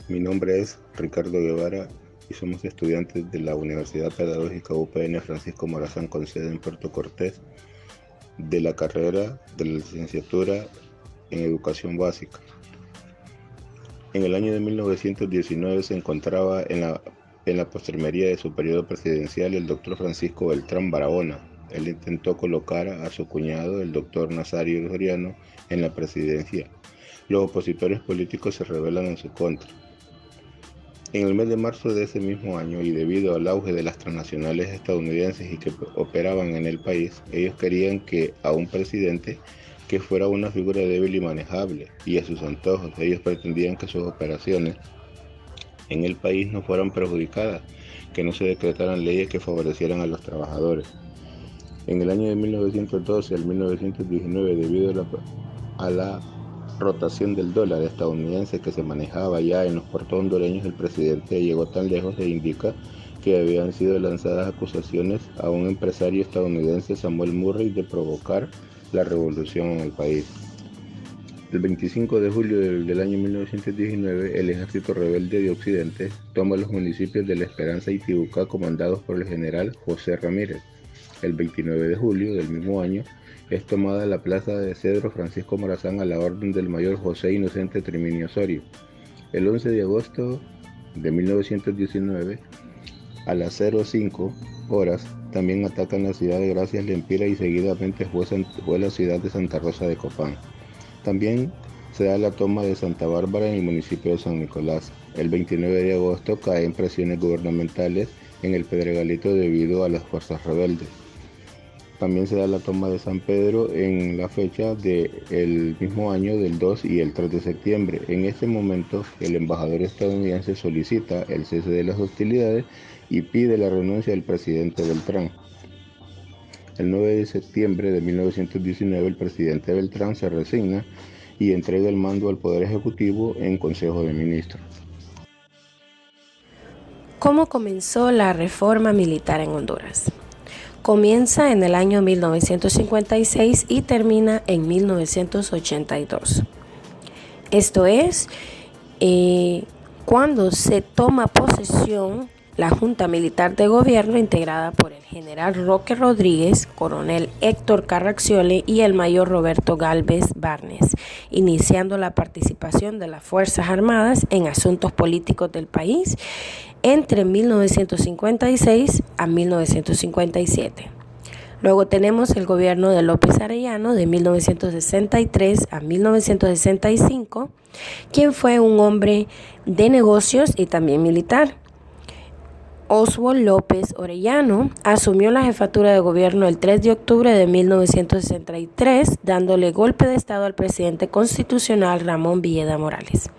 Mi nombre es Ricardo Guevara y somos estudiantes de la Universidad Pedagógica UPN Francisco Morazán con sede en Puerto Cortés de la carrera de la licenciatura en Educación Básica. En el año de 1919 se encontraba en la postrimería de su periodo presidencial el doctor Francisco Beltrán Barahona. Él intentó colocar a su cuñado, el doctor Nazario Soriano, en la presidencia. Los opositores políticos se rebelan en su contra. En el mes de marzo de ese mismo año, y debido al auge de las transnacionales estadounidenses y que operaban en el país, ellos querían que a un presidente que fuera una figura débil y manejable, y a sus antojos. Ellos pretendían que sus operaciones en el país no fueran perjudicadas, que no se decretaran leyes que favorecieran a los trabajadores. En el año de 1912 al 1919, debido a la rotación del dólar estadounidense que se manejaba ya en los puertos hondureños, el presidente llegó tan lejos e indica que habían sido lanzadas acusaciones a un empresario estadounidense, Samuel Murray, de provocar la revolución en el país. El 25 de julio del año 1919, el ejército rebelde de Occidente toma los municipios de La Esperanza y Tibucá, comandados por el general José Ramírez. El 29 de julio del mismo año es tomada la plaza de Cedro Francisco Morazán a la orden del mayor José Inocente Triminio Osorio. El 11 de agosto de 1919, a las 05 horas, también atacan la ciudad de Gracias Lempira y seguidamente fue la ciudad de Santa Rosa de Copán. También se da la toma de Santa Bárbara en el municipio de San Nicolás. El 29 de agosto caen presiones gubernamentales en el Pedregalito debido a las fuerzas rebeldes. También se da la toma de San Pedro en la fecha del mismo año del 2 y el 3 de septiembre. En este momento, el embajador estadounidense solicita el cese de las hostilidades y pide la renuncia del presidente Beltrán. El 9 de septiembre de 1919, el presidente Beltrán se resigna y entrega el mando al Poder Ejecutivo en Consejo de Ministros. ¿Cómo comenzó la reforma militar en Honduras? Comienza en el año 1956 y termina en 1982. Esto es cuando se toma posesión la Junta Militar de Gobierno, integrada por el general Roque Rodríguez, coronel Héctor Carraccioli y el mayor Roberto Gálvez Barnes, iniciando la participación de las Fuerzas Armadas en asuntos políticos del país entre 1956 a 1957. Luego tenemos el gobierno de López Arellano de 1963 a 1965, quien fue un hombre de negocios y también militar. Oswald López Orellano asumió la jefatura de gobierno el 3 de octubre de 1963, dándole golpe de estado al presidente constitucional Ramón Villeda Morales.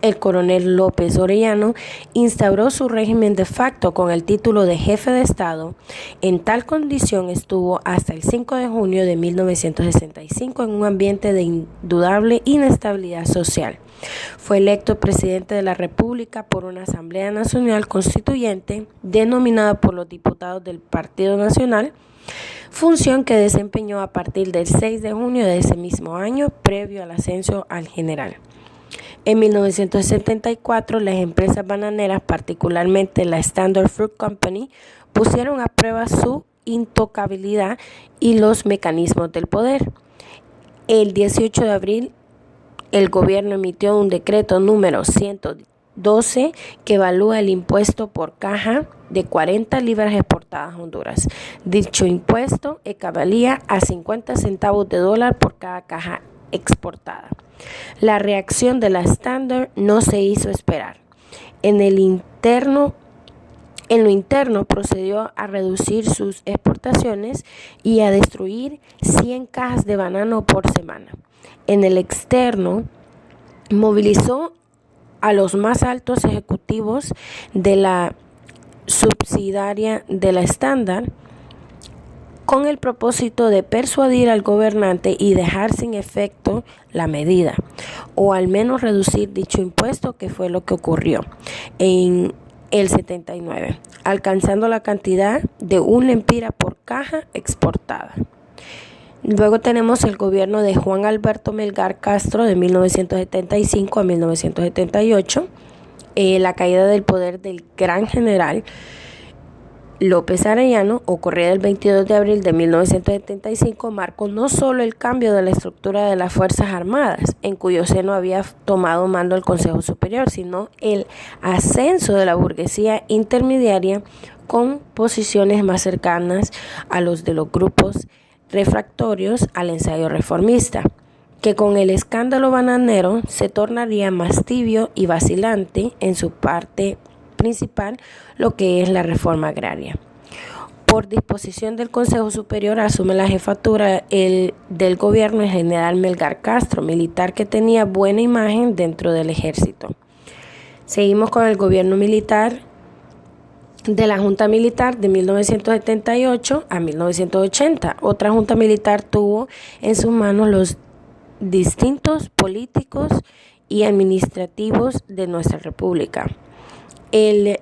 El coronel López Orellano instauró su régimen de facto con el título de jefe de Estado. En tal condición estuvo hasta el 5 de junio de 1965 en un ambiente de indudable inestabilidad social. Fue electo presidente de la República por una Asamblea Nacional Constituyente denominada por los diputados del Partido Nacional, función que desempeñó a partir del 6 de junio de ese mismo año, previo al ascenso al general. En 1974, las empresas bananeras, particularmente la Standard Fruit Company, pusieron a prueba su intocabilidad y los mecanismos del poder. El 18 de abril, el gobierno emitió un decreto número 112 que evalúa el impuesto por caja de 40 libras exportadas a Honduras. Dicho impuesto equivalía a 50 centavos de dólar por cada caja exportada. La reacción de la Standard no se hizo esperar. En lo interno procedió a reducir sus exportaciones y a destruir 100 cajas de banano por semana. En el externo, movilizó a los más altos ejecutivos de la subsidiaria de la Standard con el propósito de persuadir al gobernante y dejar sin efecto la medida, o al menos reducir dicho impuesto, que fue lo que ocurrió en el 79, alcanzando la cantidad de 1 lempira por caja exportada. Luego tenemos el gobierno de Juan Alberto Melgar Castro de 1975 a 1978, La caída del poder del gran general López Arellano, ocurrida el 22 de abril de 1975, marcó no solo el cambio de la estructura de las Fuerzas Armadas, en cuyo seno había tomado mando el Consejo Superior, sino el ascenso de la burguesía intermediaria con posiciones más cercanas a los de los grupos refractorios al ensayo reformista, que con el escándalo bananero se tornaría más tibio y vacilante en su parte principal, lo que es la reforma agraria. Por disposición del Consejo Superior asume la jefatura del gobierno el general Melgar Castro, militar que tenía buena imagen dentro del ejército. Seguimos con el gobierno militar de la Junta Militar de 1978 a 1980. Otra Junta Militar tuvo en sus manos los distintos políticos y administrativos de nuestra república. El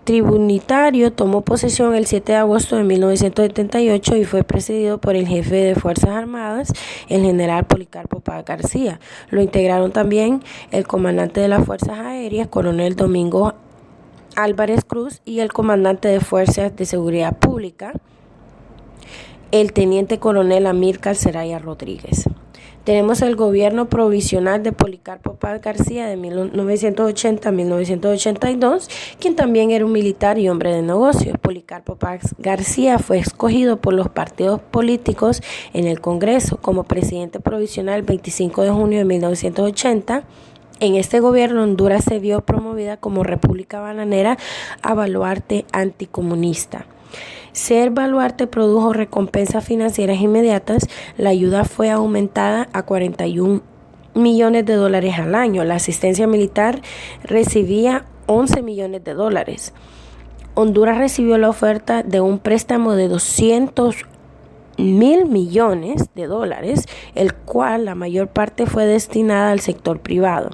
tribunitario tomó posesión el 7 de agosto de 1978 y fue presidido por el jefe de Fuerzas Armadas, el general Policarpo Paz García. Lo integraron también el comandante de las Fuerzas Aéreas, coronel Domingo Álvarez Cruz, y el comandante de Fuerzas de Seguridad Pública, el teniente coronel Amílcar Zelaya Rodríguez. Tenemos el gobierno provisional de Policarpo Paz García de 1980 a 1982, quien también era un militar y hombre de negocios. Policarpo Paz García fue escogido por los partidos políticos en el Congreso como presidente provisional el 25 de junio de 1980. En este gobierno, Honduras se vio promovida como República Bananera a baluarte anticomunista. Ser baluarte produjo recompensas financieras inmediatas. La ayuda fue aumentada a $41 millones al año. La asistencia militar recibía $11 millones. Honduras recibió la oferta de un préstamo de $200 mil millones, el cual la mayor parte fue destinada al sector privado.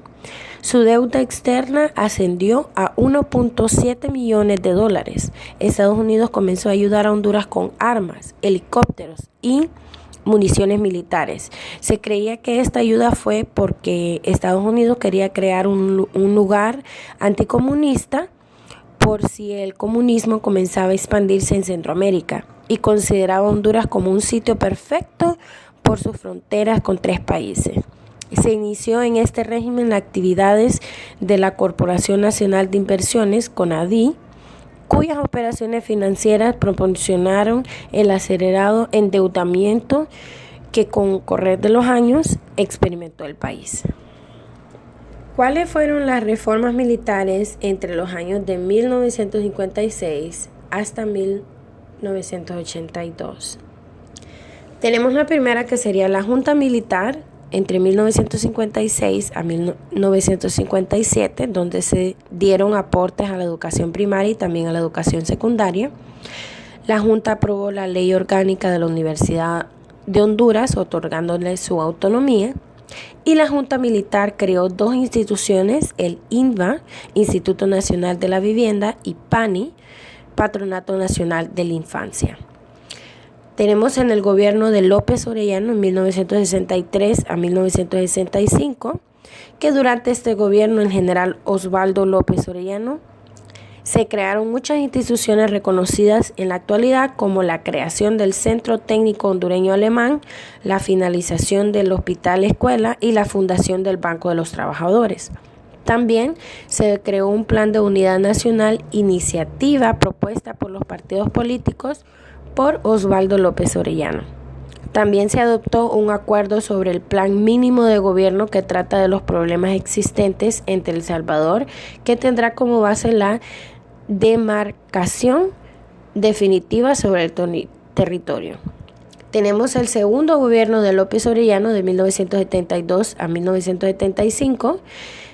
Su deuda externa ascendió a $1.7 millones. Estados Unidos comenzó a ayudar a Honduras con armas, helicópteros y municiones militares. Se creía que esta ayuda fue porque Estados Unidos quería crear un lugar anticomunista por si el comunismo comenzaba a expandirse en Centroamérica, y consideraba a Honduras como un sitio perfecto por sus fronteras con 3 países. Se inició en este régimen las actividades de la Corporación Nacional de Inversiones, CONADI, cuyas operaciones financieras proporcionaron el acelerado endeudamiento que con correr de los años experimentó el país. ¿Cuáles fueron las reformas militares entre los años de 1956 hasta 1982? Tenemos la primera, que sería la Junta Militar entre 1956 a 1957, donde se dieron aportes a la educación primaria y también a la educación secundaria. La Junta aprobó la Ley Orgánica de la Universidad de Honduras, otorgándole su autonomía. Y la Junta Militar creó 2 instituciones, el INVA, Instituto Nacional de la Vivienda, y PANI, Patronato Nacional de la Infancia. Tenemos en el gobierno de López Orellano en 1963 a 1965, que durante este gobierno el general Osvaldo López Orellano se crearon muchas instituciones reconocidas en la actualidad, como la creación del Centro Técnico Hondureño Alemán, la finalización del Hospital Escuela y la fundación del Banco de los Trabajadores. También se creó un plan de unidad nacional, iniciativa propuesta por los partidos políticos por Osvaldo López Orellano. También se adoptó un acuerdo sobre el plan mínimo de gobierno que trata de los problemas existentes entre El Salvador, que tendrá como base la demarcación definitiva sobre el territorio. Tenemos el segundo gobierno de López Orellano de 1972 a 1975,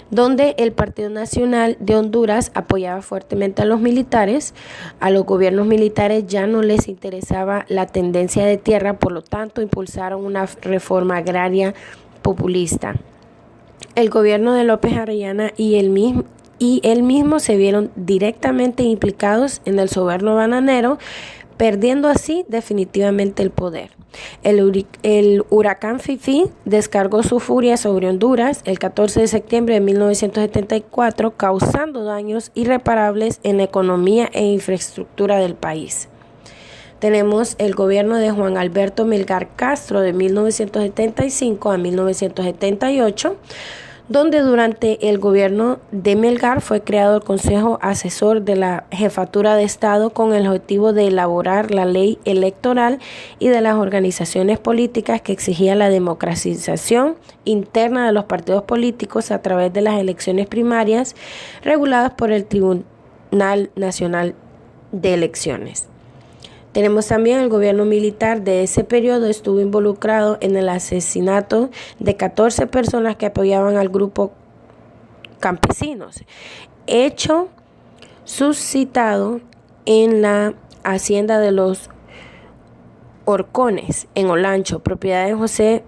donde el Partido Nacional de Honduras apoyaba fuertemente a los militares. A los gobiernos militares ya no les interesaba la tendencia de tierra, por lo tanto impulsaron una reforma agraria populista. El gobierno de López Arellano y él mismo se vieron directamente implicados en el soborno bananero, perdiendo así definitivamente el poder. El huracán Fifi descargó su furia sobre Honduras el 14 de septiembre de 1974, causando daños irreparables en la economía e infraestructura del país. Tenemos el gobierno de Juan Alberto Melgar Castro de 1975 a 1978, donde durante el gobierno de Melgar fue creado el Consejo Asesor de la Jefatura de Estado con el objetivo de elaborar la ley electoral y de las organizaciones políticas que exigía la democratización interna de los partidos políticos a través de las elecciones primarias reguladas por el Tribunal Nacional de Elecciones. Tenemos también el gobierno militar de ese periodo estuvo involucrado en el asesinato de 14 personas que apoyaban al grupo campesinos, hecho suscitado en la hacienda de los Horcones, en Olancho, propiedad de José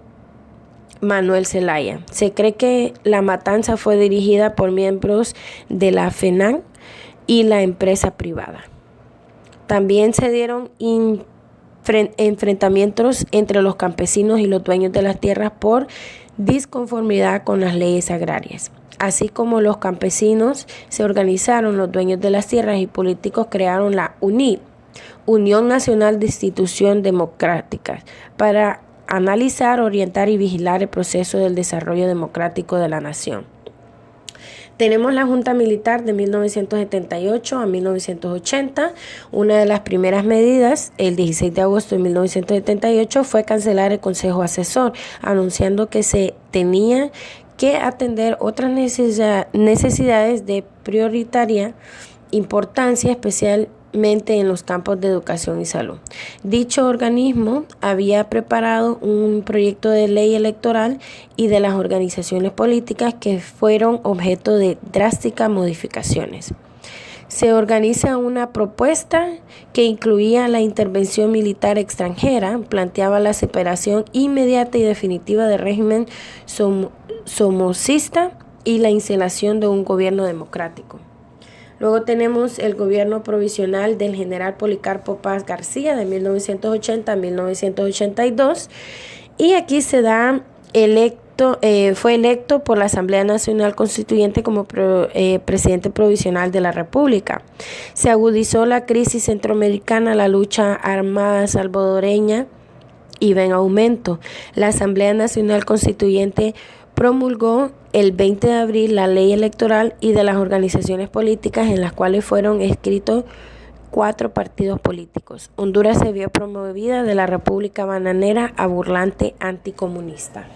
Manuel Zelaya. Se cree que la matanza fue dirigida por miembros de la FENAN y la empresa privada. También se dieron enfrentamientos entre los campesinos y los dueños de las tierras por disconformidad con las leyes agrarias. Así como los campesinos se organizaron, los dueños de las tierras y políticos crearon la UNI, Unión Nacional de Instituciones Democráticas, para analizar, orientar y vigilar el proceso del desarrollo democrático de la nación. Tenemos la Junta Militar de 1978 a 1980. Una de las primeras medidas, el 16 de agosto de 1978, fue cancelar el Consejo Asesor, anunciando que se tenía que atender otras necesidades de prioritaria importancia, especialmente en los campos de educación y salud. Dicho organismo había preparado un proyecto de ley electoral y de las organizaciones políticas que fueron objeto de drásticas modificaciones. Se organiza una propuesta que incluía la intervención militar extranjera, planteaba la separación inmediata y definitiva del régimen somocista y la instalación de un gobierno democrático. Luego tenemos el gobierno provisional del general Policarpo Paz García de 1980 a 1982 y aquí fue electo por la Asamblea Nacional Constituyente como presidente provisional de la República. Se agudizó la crisis centroamericana, la lucha armada salvadoreña iba en aumento. La Asamblea Nacional Constituyente promulgó el 20 de abril la ley electoral y de las organizaciones políticas en las cuales fueron inscritos 4 partidos políticos. Honduras se vio promovida de la República Bananera a burlante anticomunista.